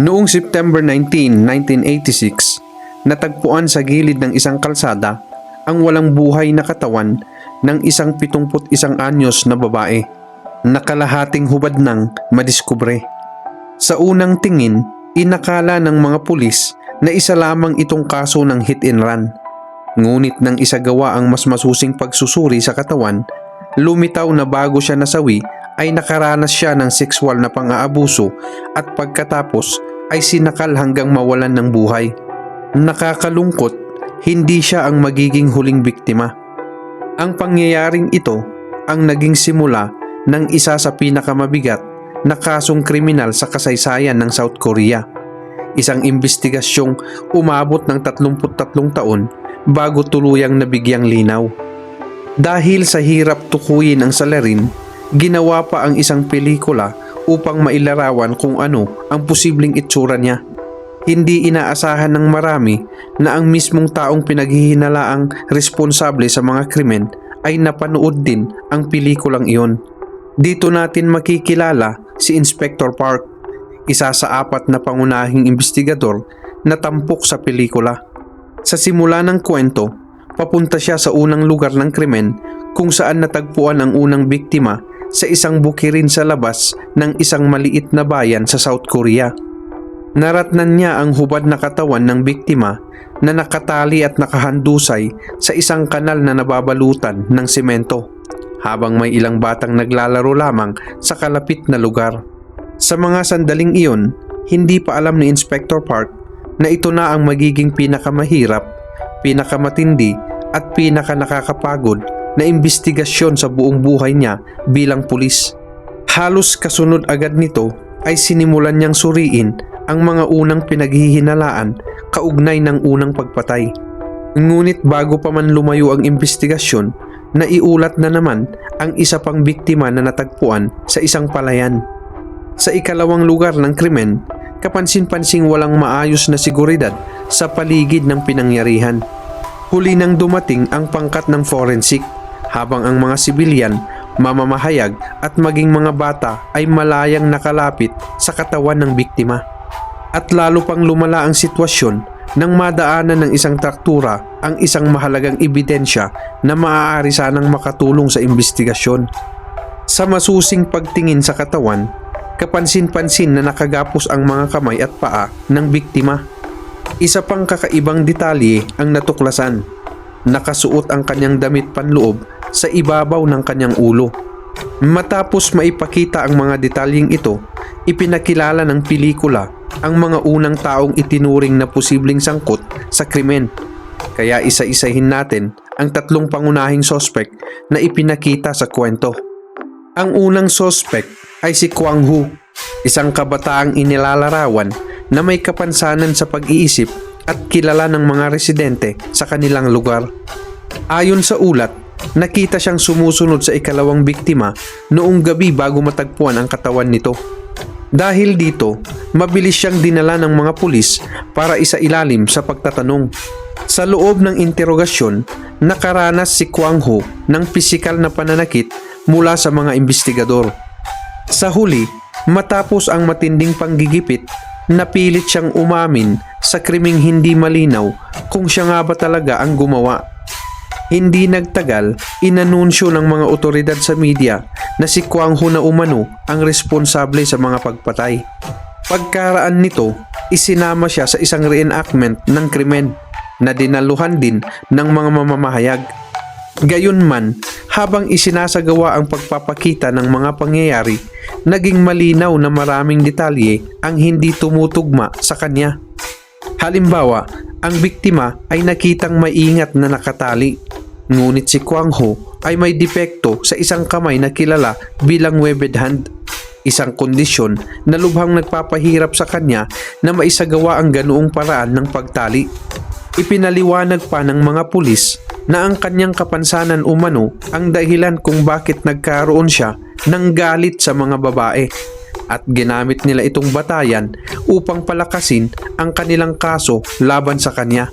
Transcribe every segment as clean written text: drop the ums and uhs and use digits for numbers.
Noong September 19, 1986, natagpuan sa gilid ng isang kalsada ang walang buhay na katawan ng isang 71 anyos na babae. Nakalahating hubad nang madiskubre. Sa unang tingin, inakala ng mga pulis na isa lamang itong kaso ng hit and run. Ngunit nang isagawa ang mas masusing pagsusuri sa katawan, lumitaw na bago siya nasawi ay nakaranas siya ng sexual na pang-aabuso at pagkatapos ay sinakal hanggang mawalan ng buhay. Nakakalungkot, hindi siya ang magiging huling biktima. Ang pangyayaring ito ang naging simula ng isa sa pinakamabigat na kasong kriminal sa kasaysayan ng South Korea. Isang imbestigasyong umabot ng 33 taon bago tuluyang nabigyang linaw. Dahil sa hirap tukuyin ang salarin, ginawa pa ang isang pelikula upang mailarawan kung ano ang posibleng itsura niya. Hindi inaasahan ng marami na ang mismong taong pinaghihinalaang responsable sa mga krimen ay napanood din ang pelikulang iyon. Dito natin makikilala si Inspector Park, isa sa 4 na pangunahing investigador na tampok sa pelikula. Sa simula ng kwento, papunta siya sa unang lugar ng krimen kung saan natagpuan ang unang biktima sa isang bukirin sa labas ng isang maliit na bayan sa South Korea. Naratnan niya ang hubad na katawan ng biktima na nakatali at nakahandusay sa isang kanal na nababalutan ng semento, habang may ilang batang naglalaro lamang sa kalapit na lugar. Sa mga sandaling iyon, hindi pa alam ni Inspector Park na ito na ang magiging pinakamahirap, pinakamatindi at pinakanakakapagod na imbestigasyon sa buong buhay niya bilang pulis. Halos kasunod agad nito ay sinimulan niyang suriin ang mga unang pinaghihinalaan kaugnay ng unang pagpatay. Ngunit bago pa man lumayo ang imbestigasyon, naiulat na naman ang isa pang biktima na natagpuan sa isang palayan. Sa ikalawang lugar ng krimen, kapansin-pansing walang maayos na seguridad sa paligid ng pinangyarihan. Huli nang dumating ang pangkat ng forensic, habang ang mga sibilyan, mamamahayag at maging mga bata ay malayang nakalapit sa katawan ng biktima. At lalo pang lumala ang sitwasyon nang madaanan ng isang traktura ang isang mahalagang ebidensya na maaari sanang makatulong sa imbestigasyon. Sa masusing pagtingin sa katawan, kapansin-pansin na nakagapos ang mga kamay at paa ng biktima. Isa pang kakaibang detalye ang natuklasan. Nakasuot ang kanyang damit panloob sa ibabaw ng kanyang ulo. Matapos maipakita ang mga detalyeng ito, ipinakilala ng pelikula ang mga unang taong itinuring na posibleng sangkot sa krimen. Kaya isa-isahin natin ang 3 pangunahing sospek na ipinakita sa kwento. Ang unang sospek ay si Kwang Ho, isang kabataang inilalarawan na may kapansanan sa pag-iisip at kilala ng mga residente sa kanilang lugar. Ayon sa ulat, nakita siyang sumusunod sa ikalawang biktima noong gabi bago matagpuan ang katawan nito. Dahil dito, mabilis siyang dinala ng mga pulis para isailalim sa pagtatanong. Sa loob ng interogasyon, nakaranas si Kwang Ho ng pisikal na pananakit mula sa mga investigador. Sa huli, matapos ang matinding panggigipit, napilit siyang umamin sa krimeng hindi malinaw kung siya nga ba talaga ang gumawa. Hindi nagtagal, inanunsyo ng mga otoridad sa media na si Kwang Ho na umano ang responsable sa mga pagpatay. Pagkaraan nito, isinama siya sa isang reenactment ng krimen na dinaluhan din ng mga mamamahayag. Gayunman, habang isinasagawa ang pagpapakita ng mga pangyayari, naging malinaw na maraming detalye ang hindi tumutugma sa kanya. Halimbawa, ang biktima ay nakitang maingat na nakatali. Ngunit si Kwang Ho ay may depekto sa isang kamay na kilala bilang webbed hand. Isang kondisyon na lubhang nagpapahirap sa kanya na maisagawa ang ganoong paraan ng pagtali. Ipinaliwanag pa ng mga pulis na ang kanyang kapansanan umano ang dahilan kung bakit nagkaroon siya ng galit sa mga babae, at ginamit nila itong batayan upang palakasin ang kanilang kaso laban sa kanya.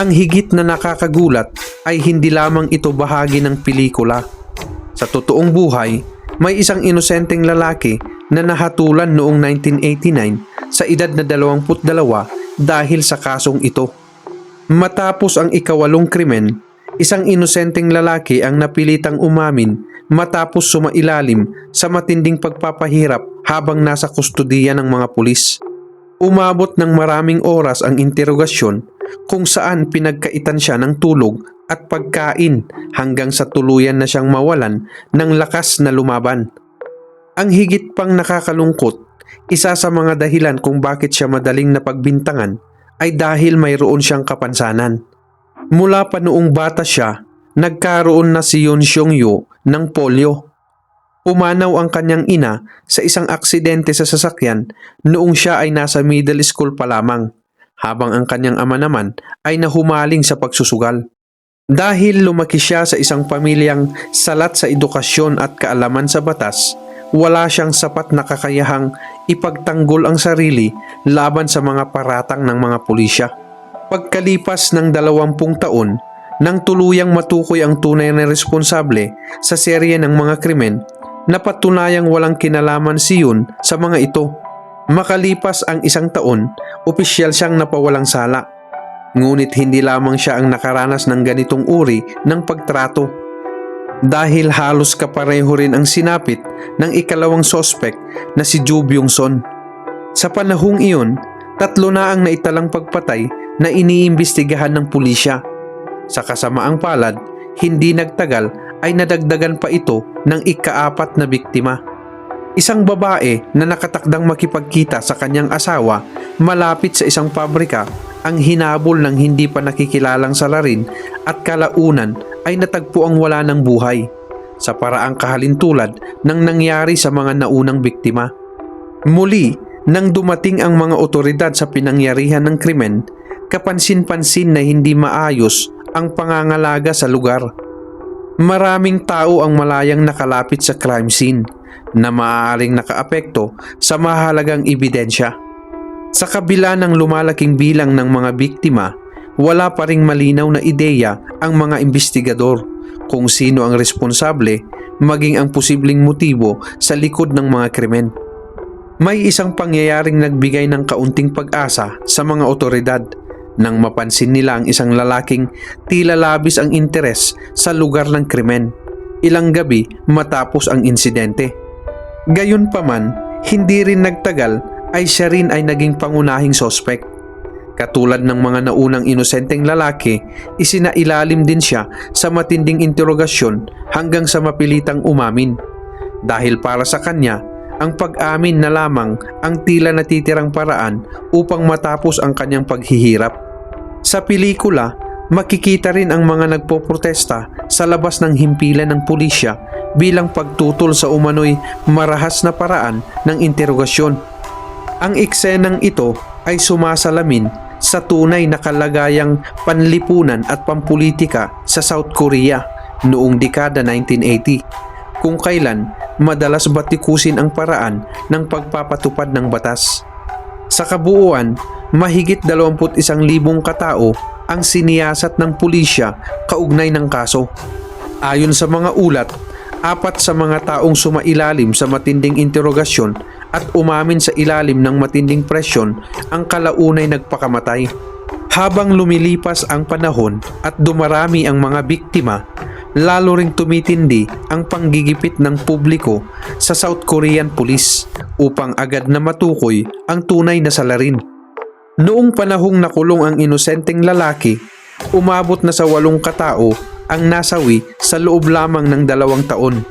Ang higit na nakakagulat ay hindi lamang ito bahagi ng pelikula. Sa totoong buhay, may isang inosenteng lalaki na nahatulan noong 1989 sa edad na 22 dahil sa kasong ito. Matapos ang ikawalong krimen, isang inosenteng lalaki ang napilitang umamin matapos sumailalim sa matinding pagpapahirap habang nasa kustudiya ng mga pulis. Umabot ng maraming oras ang interogasyon kung saan pinagkaitan siya ng tulog at pagkain hanggang sa tuluyan na siyang mawalan ng lakas na lumaban. Ang higit pang nakakalungkot, isa sa mga dahilan kung bakit siya madaling napagbintangan ay dahil mayroon siyang kapansanan. Mula pa noong bata siya, nagkaroon na si Yoon Seong-yu ng polio. Pumanaw ang kanyang ina sa isang aksidente sa sasakyan noong siya ay nasa middle school pa lamang, habang ang kanyang ama naman ay nahumaling sa pagsusugal. Dahil lumaki siya sa isang pamilyang salat sa edukasyon at kaalaman sa batas, wala siyang sapat na kakayahang ipagtanggol ang sarili laban sa mga paratang ng mga pulisya. Pagkalipas ng 20 taon, nang tuluyang matukoy ang tunay na responsable sa serye ng mga krimen, napatunayang walang kinalaman si Yoon sa mga ito. Makalipas ang 1 taon, opisyal siyang napawalang sala. Ngunit hindi lamang siya ang nakaranas ng ganitong uri ng pagtrato. Dahil halos kapareho rin ang sinapit ng ikalawang sospek na si Ju Byung-son. Sa panahong iyon, 3 na ang naitalang pagpatay na iniimbestigahan ng pulisya. Sa kasamaang palad, hindi nagtagal ay nadagdagan pa ito ng ika-4 na biktima. Isang babae na nakatakdang makipagkita sa kanyang asawa malapit sa isang pabrika ang hinabol ng hindi pa nakikilalang salarin at kalaunan ay natagpuang wala ng buhay sa paraang kahalintulad ng nangyari sa mga naunang biktima. Muli, nang dumating ang mga otoridad sa pinangyarihan ng krimen, kapansin-pansin na hindi maayos ang pangangalaga sa lugar. Maraming tao ang malayang nakalapit sa crime scene na maaaring nakaapekto sa mahalagang ebidensya. Sa kabila ng lumalaking bilang ng mga biktima, wala pa ring malinaw na ideya ang mga investigador kung sino ang responsable maging ang posibleng motibo sa likod ng mga krimen. May isang pangyayaring nagbigay ng kaunting pag-asa sa mga otoridad nang mapansin nila ang isang lalaking tila labis ang interes sa lugar ng krimen, ilang gabi matapos ang insidente. Gayunpaman, hindi rin nagtagal ay siya rin ay naging pangunahing sospek. Katulad ng mga naunang inosenteng lalaki, isinailalim din siya sa matinding interogasyon hanggang sa mapilitang umamin. Dahil para sa kanya, ang pag-amin na lamang ang tila natitirang paraan upang matapos ang kanyang paghihirap. Sa pelikula, makikita rin ang mga nagpoprotesta sa labas ng himpilan ng pulisya bilang pagtutol sa umano'y marahas na paraan ng interogasyon. Ang eksenang ito ay sumasalamin sa tunay na kalagayang panlipunan at pampulitika sa South Korea noong dekada 1980, kung kailan madalas batikusin ang paraan ng pagpapatupad ng batas. Sa kabuuan, mahigit 21,000 katao ang siniyasat ng pulisya kaugnay ng kaso. Ayon sa mga ulat, 4 sa mga taong sumailalim sa matinding interogasyon at umamin sa ilalim ng matinding presyon ang kalaunay nagpakamatay. Habang lumilipas ang panahon at dumarami ang mga biktima, lalo ring tumitindi ang panggigipit ng publiko sa South Korean Police upang agad na matukoy ang tunay na salarin. Noong panahong nakulong ang inosenteng lalaki, umabot na sa 8 katao ang nasawi sa loob lamang ng 2 taon.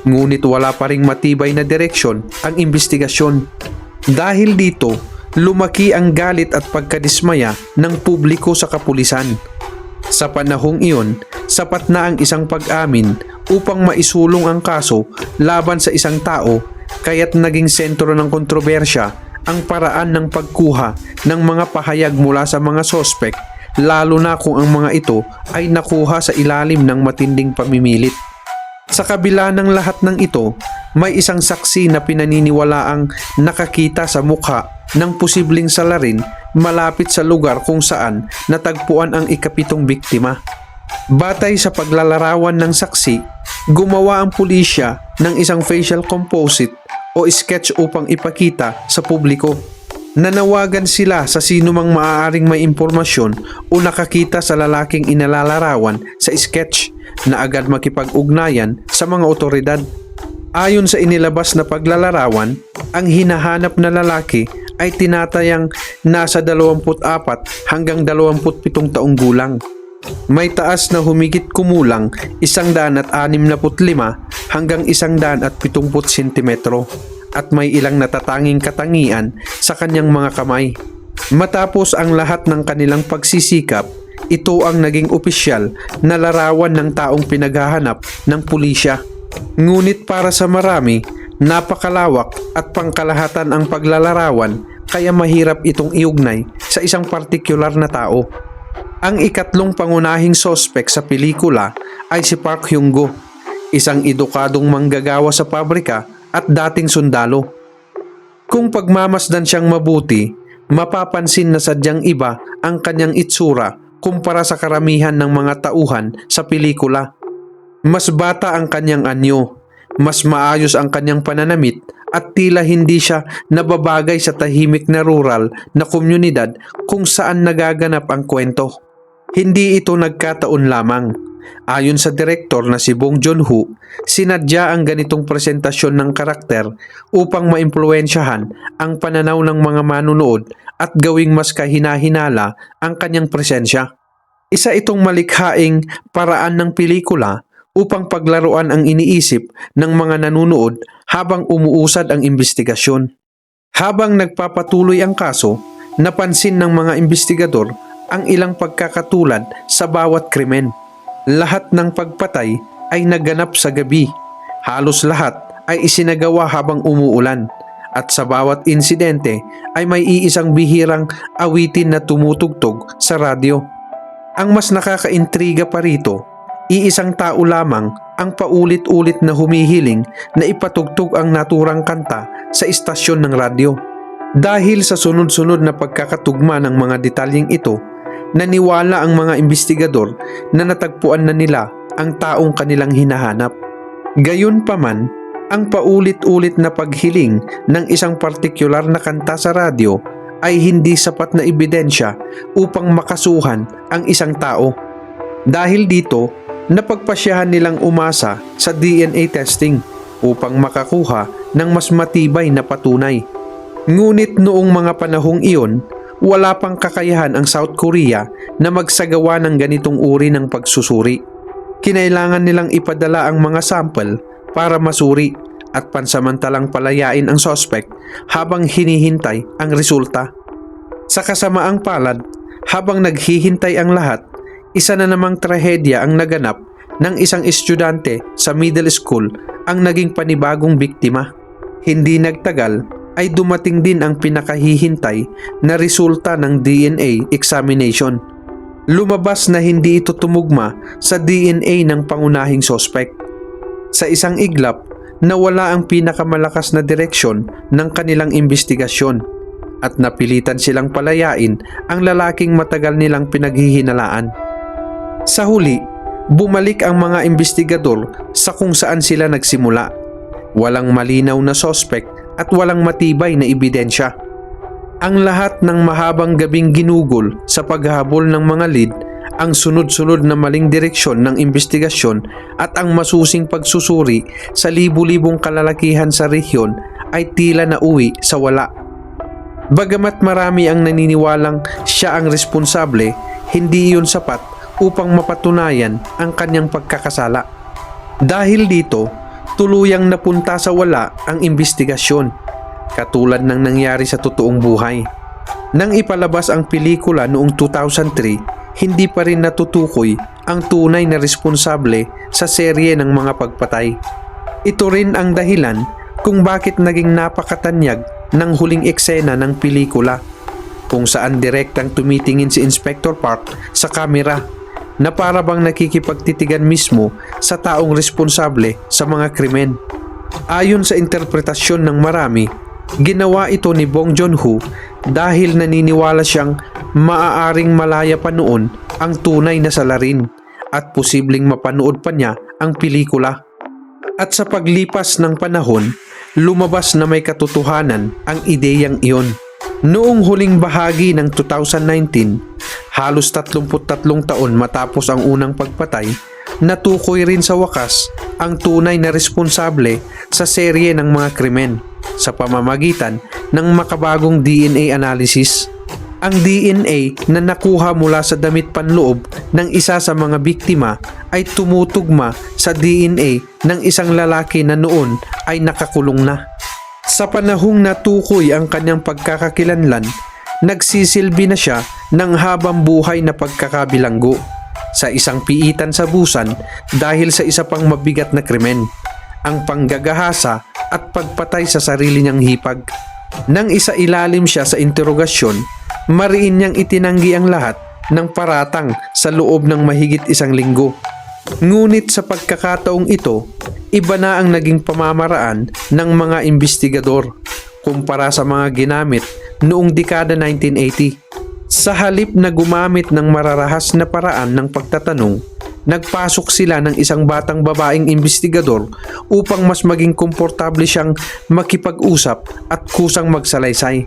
Ngunit wala pa ring matibay na direksyon ang investigasyon. Dahil dito, lumaki ang galit at pagkadismaya ng publiko sa kapulisan. Sa panahong iyon, sapat na ang isang pag-amin upang maisulong ang kaso laban sa isang tao, kaya't naging sentro ng kontrobersya ang paraan ng pagkuha ng mga pahayag mula sa mga sospek, lalo na kung ang mga ito ay nakuha sa ilalim ng matinding pamimilit. Sa kabila ng lahat ng ito, may isang saksi na pinaniniwalaang nakakita sa mukha ng posibleng salarin malapit sa lugar kung saan natagpuan ang ika-7 biktima. Batay sa paglalarawan ng saksi, gumawa ang pulisya ng isang facial composite o sketch upang ipakita sa publiko. Nanawagan sila sa sino mang maaaring may impormasyon o nakakita sa lalaking inalalarawan sa sketch na agad makipag-ugnayan sa mga otoridad. Ayon sa inilabas na paglalarawan, ang hinahanap na lalaki ay tinatayang nasa 24 hanggang 27 taong gulang. May taas na humigit kumulang 165 hanggang 170 sentimetro at may ilang natatanging katangian sa kanyang mga kamay. Matapos ang lahat ng kanilang pagsisikap, ito ang naging opisyal na larawan ng taong pinaghahanap ng pulisya. Ngunit para sa marami, napakalawak at pangkalahatan ang paglalarawan kaya mahirap itong iugnay sa isang partikular na tao. Ang ikatlong pangunahing sospek sa pelikula ay si Park Hyung-go, isang edukadong manggagawa sa pabrika at dating sundalo. Kung pagmamasdan siyang mabuti, mapapansin na sadyang iba ang kanyang itsura kumpara sa karamihan ng mga tauhan sa pelikula. Mas bata ang kanyang anyo, mas maayos ang kanyang pananamit at tila hindi siya nababagay sa tahimik na rural na komunidad kung saan nagaganap ang kwento. Hindi ito nagkataon lamang. Ayon sa direktor na si Bong Joon-ho, sinadya ang ganitong presentasyon ng karakter upang maimpluwensyahan ang pananaw ng mga manunood at gawing mas kahina-hinala ang kanyang presensya. Isa itong malikhaing paraan ng pelikula upang paglaruan ang iniisip ng mga nanunood habang umuusad ang investigasyon. Habang nagpapatuloy ang kaso, napansin ng mga investigador ang ilang pagkakatulad sa bawat krimen. Lahat ng pagpatay ay naganap sa gabi. Halos lahat ay isinagawa habang umuulan. At sa bawat insidente ay may iisang bihirang awitin na tumutugtog sa radyo. Ang mas nakakaintriga pa rito, iisang tao lamang ang paulit-ulit na humihiling na ipatugtog ang naturang kanta sa istasyon ng radyo. Dahil sa sunod-sunod na pagkakatugma ng mga detalyeng ito, naniwala ang mga investigador na natagpuan na nila ang taong kanilang hinahanap. Gayunpaman, ang paulit-ulit na paghiling ng isang partikular na kanta sa radyo ay hindi sapat na ebidensya upang makasuhan ang isang tao. Dahil dito, napagpasyahan nilang umasa sa DNA testing upang makakuha ng mas matibay na patunay. Ngunit noong mga panahong iyon, wala pang kakayahan ang South Korea na magsagawa ng ganitong uri ng pagsusuri. Kinailangan nilang ipadala ang mga sample para masuri at pansamantalang palayain ang suspect habang hinihintay ang resulta. Sa kasamaang palad, habang naghihintay ang lahat, isa na namang trahedya ang naganap ng isang estudyante sa middle school ang naging panibagong biktima. Hindi nagtagal ay dumating din ang pinakahihintay na resulta ng DNA examination. Lumabas na hindi ito tumugma sa DNA ng pangunahing suspect. Sa isang iglap, nawala ang pinakamalakas na direksyon ng kanilang investigasyon at napilitan silang palayain ang lalaking matagal nilang pinaghihinalaan. Sa huli, bumalik ang mga investigador sa kung saan sila nagsimula. Walang malinaw na suspect at walang matibay na ebidensya. Ang lahat ng mahabang gabing ginugol sa paghahabol ng mga lead, ang sunod-sunod na maling direksyon ng investigasyon at ang masusing pagsusuri sa libu-libong kalalakihan sa rehiyon ay tila nauwi sa wala. Bagamat marami ang naniniwalang siya ang responsable, hindi iyon sapat upang mapatunayan ang kanyang pagkakasala. Dahil dito, tuluyang napunta sa wala ang investigasyon, katulad ng nangyari sa totoong buhay. Nang ipalabas ang pelikula noong 2003, hindi pa rin natutukoy ang tunay na responsable sa serye ng mga pagpatay. Ito rin ang dahilan kung bakit naging napakatanyag ng huling eksena ng pelikula, kung saan direktang tumitingin si Inspector Park sa kamera na para bang nakikipagtitigan mismo sa taong responsable sa mga krimen. Ayon sa interpretasyon ng marami, ginawa ito ni Bong Joon-ho dahil naniniwala siyang maaaring malaya pa noon ang tunay na salarin at posibleng mapanood pa niya ang pelikula. At sa paglipas ng panahon, lumabas na may katotohanan ang ideyang iyon. Noong huling bahagi ng 2019, halos 33 taon matapos ang unang pagpatay, natukoy rin sa wakas ang tunay na responsable sa serye ng mga krimen sa pamamagitan ng makabagong DNA analysis. Ang DNA na nakuha mula sa damit panloob ng isa sa mga biktima ay tumutugma sa DNA ng isang lalaki na noon ay nakakulong na. Sa panahong natukoy ang kanyang pagkakakilanlan, nagsisilbi na siya ng habang buhay na pagkakabilanggo sa isang piitan sa Busan dahil sa isa pang mabigat na krimen, ang panggagahasa at pagpatay sa sarili niyang hipag. Nang isailalim siya sa interogasyon, mariin niyang itinanggi ang lahat ng paratang sa loob ng mahigit isang linggo. Ngunit sa pagkakataong ito, iba na ang naging pamamaraan ng mga investigador kumpara sa mga ginamit noong dekada 1980. Sa halip na gumamit ng mararahas na paraan ng pagtatanong, nagpasok sila ng isang batang babaeng investigador upang mas maging komportable siyang makipag-usap at kusang magsalaysay.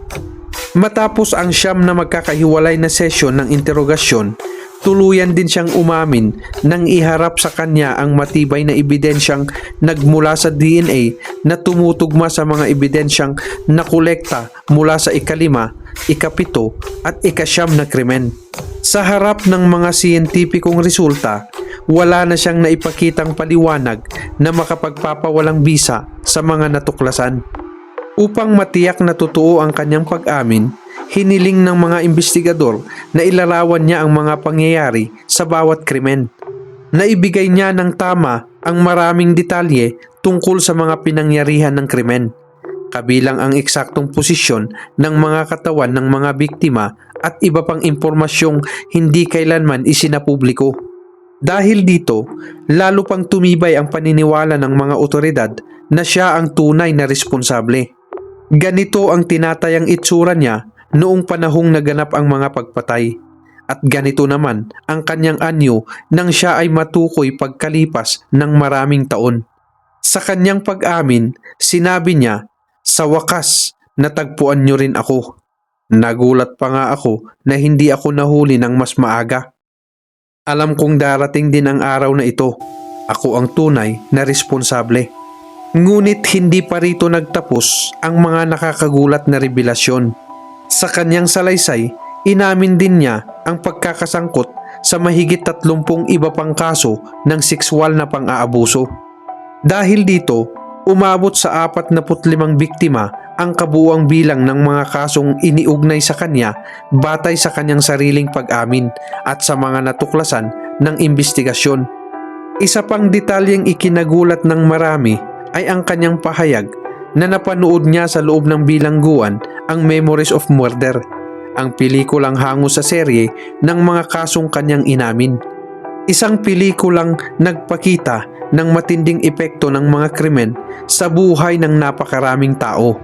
Matapos ang siyam na magkakahiwalay na sesyon ng interogasyon, tuluyan din siyang umamin nang iharap sa kanya ang matibay na ebidensyang nagmula sa DNA na tumutugma sa mga ebidensyang nakolekta mula sa ikalima, ikapito at ikasyam na krimen. Sa harap ng mga siyentipikong resulta, wala na siyang naipakitang paliwanag na makapagpapawalang bisa sa mga natuklasan. Upang matiyak na totoo ang kanyang pag-amin, hiniling ng mga investigador na ilarawan niya ang mga pangyayari sa bawat krimen. Naibigay niya ng tama ang maraming detalye tungkol sa mga pinangyarihan ng krimen, kabilang ang eksaktong posisyon ng mga katawan ng mga biktima at iba pang impormasyong hindi kailanman isinapubliko. Dahil dito, lalo pang tumibay ang paniniwala ng mga otoridad na siya ang tunay na responsable. Ganito ang tinatayang itsura niya noong panahong naganap ang mga pagpatay. At ganito naman ang kanyang anyo nang siya ay matukoy pagkalipas ng maraming taon. Sa kanyang pag-amin, sinabi niya, "Sa wakas, natagpuan niyo rin ako. Nagulat pa nga ako na hindi ako nahuli ng mas maaga. Alam kong darating din ang araw na ito. Ako ang tunay na responsable." Ngunit hindi pa rito nagtapos ang mga nakakagulat na revelasyon. Sa kanyang salaysay, inamin din niya ang pagkakasangkot sa mahigit 30 iba pang kaso ng sexual na pang-aabuso. Dahil dito, umabot sa 45 biktima ang kabuuang bilang ng mga kasong iniugnay sa kanya batay sa kanyang sariling pag-amin at sa mga natuklasan ng investigasyon. Isa pang detalyeng ikinagulat ng marami ay ang kanyang pahayag na napanood niya sa loob ng bilangguan ang Memories of Murder, ang pelikulang hango sa serye ng mga kasong kanyang inamin. Isang pelikulang nagpakita ng matinding epekto ng mga krimen sa buhay ng napakaraming tao,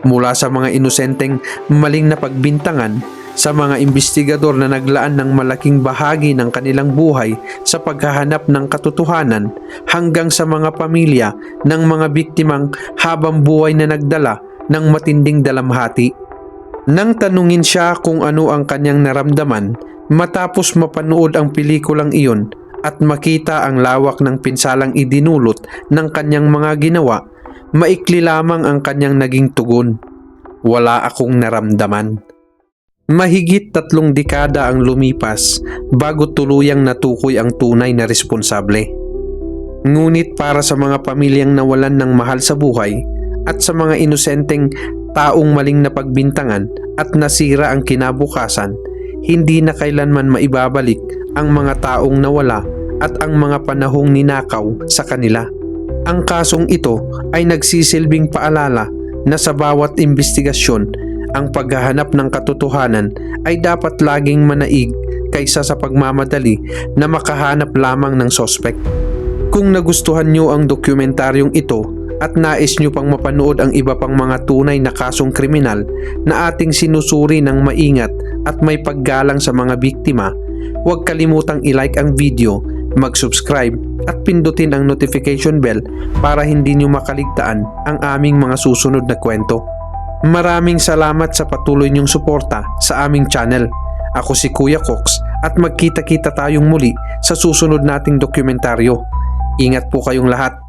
mula sa mga inosenteng maling na pagbintangan sa mga investigador na naglaan ng malaking bahagi ng kanilang buhay sa paghahanap ng katotohanan hanggang sa mga pamilya ng mga biktimang habang buhay na nagdala ng matinding dalamhati. Nang tanungin siya kung ano ang kanyang naramdaman matapos mapanood ang pelikulang iyon at makita ang lawak ng pinsalang idinulot ng kanyang mga ginawa, maikli lamang ang kanyang naging tugon, "Wala akong naramdaman." Mahigit 3 dekada ang lumipas bago tuluyang natukoy ang tunay na responsable. Ngunit para sa mga pamilyang nawalan ng mahal sa buhay at sa mga inosenteng taong maling napagbintangan at nasira ang kinabukasan, hindi na kailanman maibabalik ang mga taong nawala at ang mga panahong ninakaw sa kanila. Ang kasong ito ay nagsisilbing paalala na sa bawat investigasyon, ang paghahanap ng katotohanan ay dapat laging manaig kaysa sa pagmamadali na makahanap lamang ng sospek. Kung nagustuhan nyo ang dokumentaryong ito at nais nyo pang mapanood ang iba pang mga tunay na kasong kriminal na ating sinusuri ng maingat at may paggalang sa mga biktima, huwag kalimutang i-like ang video, mag-subscribe at pindutin ang notification bell para hindi nyo makaligtaan ang aming mga susunod na kwento. Maraming salamat sa patuloy niyong suporta sa aming channel. Ako si Kuya Cox at magkita-kita tayong muli sa susunod nating dokumentaryo. Ingat po kayong lahat.